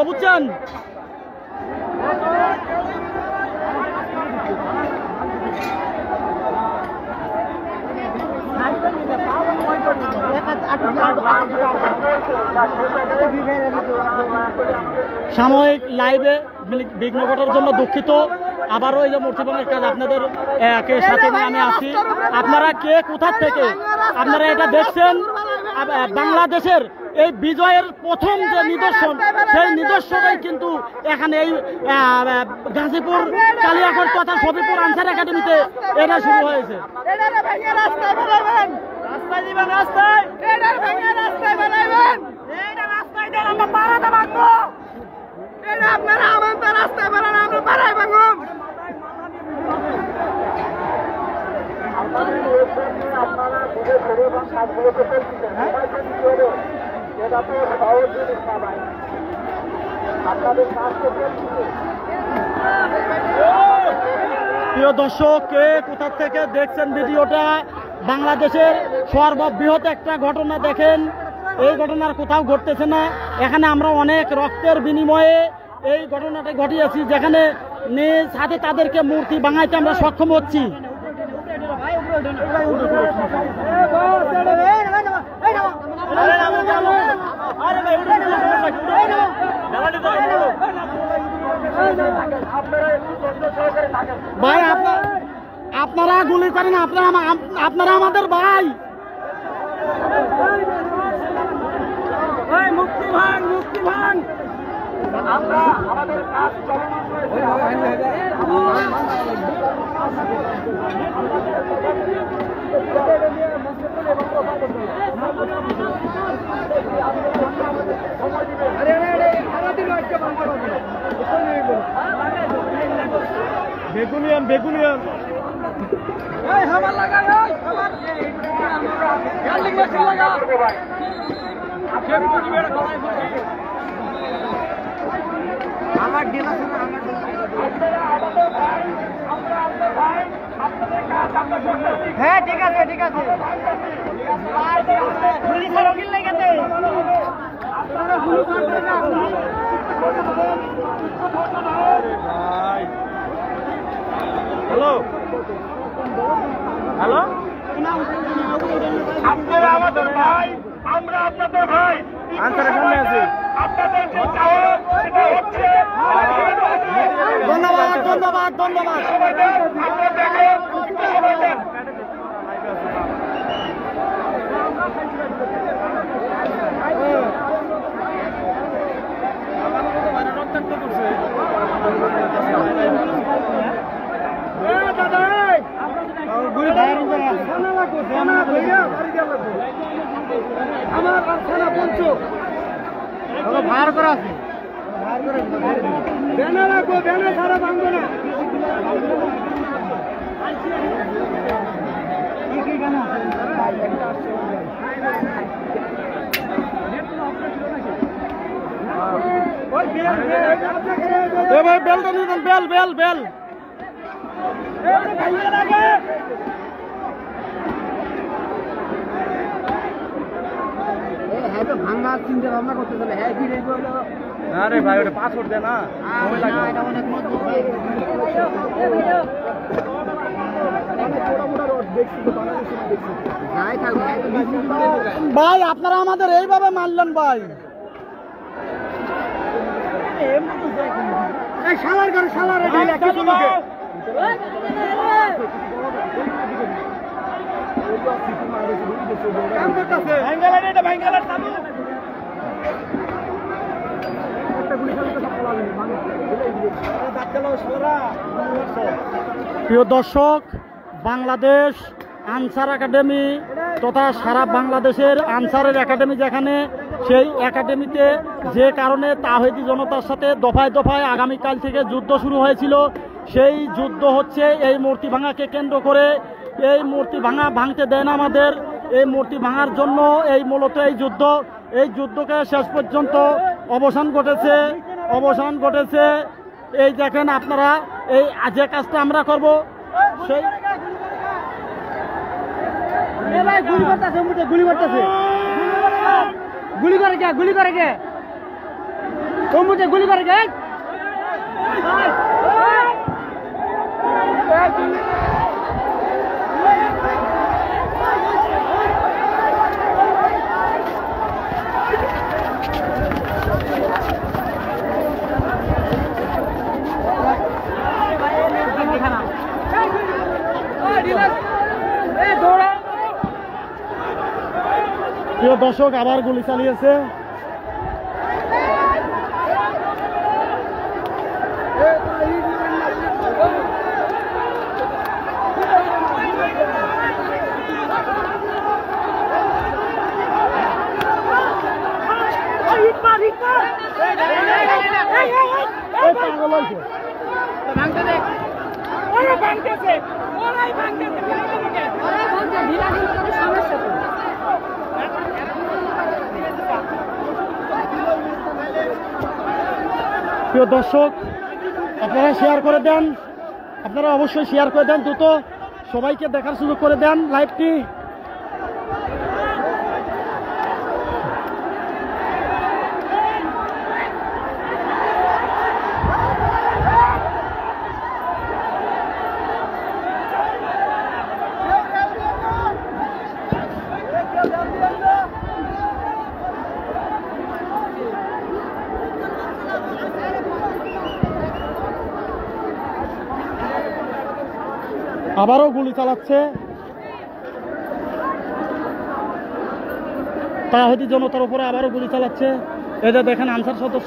বুঝছেন। সাময়িক লাইভে বিঘ্ন ঘটার জন্য দুঃখিত। আবারও এই যে মূর্তি ভাঙার কাজ আপনাদের সাথে নিয়ে আমি আসছি। আপনারা কে কোথা থেকে আপনারা এটা দেখছেন, বাংলাদেশের এই বিজয়ের প্রথম যে নিদর্শন, সেই নিদর্শনই কিন্তু এখানে এই গাজীপুর কালিয়াকৈর তথা শফিপুর আনসার একাডেমিতে এটা শুরু হয়েছে। প্রিয় দর্শক, কে কোথা থেকে দেখছেন ভিডিওটা, বাংলাদেশের সর্ববৃহৎ একটা ঘটনা দেখেন। এই ঘটনার কোথাও ঘটতেছে না। এখানে আমরা অনেক রক্তের বিনিময়ে এই ঘটনাটা ঘটিয়েছি, যেখানে নিজ হাতে তাদেরকে মূর্তি ভাঙাইতে আমরা সক্ষম হচ্ছি। ভাই আপনারা গুলি করেন, আপনারা আমাদের ভাই। মুক্তি ভাঙ, মুক্তি ভাঙ। আমরা আমাদের কাজ বেগুনিয়ান বেগুনিয়ান হ্যাঁ ঠিক আছে ঠিক আছে। হ্যালো হ্যালো, আপনারা আমাদের ভাই, আমরা আপনাদের ভাই। আনসারের সামনে আছি। ধন্যবাদ ধন্যবাদ ধন্যবাদ। ভার করা আছে, ব্যানার রাখবো, ব্যানার ছাড়া ভাঙবো না। ভাই বেলটা নিয়ে যান, বেল বেল বেল। ভাঙা চিন্তা ভাবনা করতে চলে। হ্যাঁ কি আরে ভাই ওটা পাসওয়ার্ড দে না, ভাই আপনারা আমাদের এইভাবে মারলেন ভাই। শালার ঘরে শালার প্রিয় দর্শক, বাংলাদেশ আনসার একাডেমি তথা সারা বাংলাদেশের আনসারের একাডেমি যেখানে, সেই একাডেমিতে যে কারণে তাওহীদি জনতার সাথে দফায় দফায় আগামীকাল থেকে যুদ্ধ শুরু হয়েছিল, সেই যুদ্ধ হচ্ছে এই মূর্তি ভাঙাকে কেন্দ্র করে। এই মূর্তি ভাঙতে দেয় না আমাদের। এই মূর্তি ভাঙার জন্য এই মূলত এই যুদ্ধকে শেষ পর্যন্ত অবসান ঘটেছে। এই দেখেন আপনারা, এই যে কাজটা আমরা করব সেই গুলি করে কে কম্বুটে গুলি করে গে প্রিয় দর্শক আবার গুলি চালিয়েছে। প্রিয় দর্শক আপনারা শেয়ার করে দেন, আপনারা অবশ্যই শেয়ার করে দেন, দ্রুত সবাইকে দেখার সুযোগ করে দেন লাইভটি। আবারও গুলি চালাচ্ছে তাহিদি জনতার উপরে, আবারও গুলি চালাচ্ছে। এই যে দেখেন আনসার সদস্য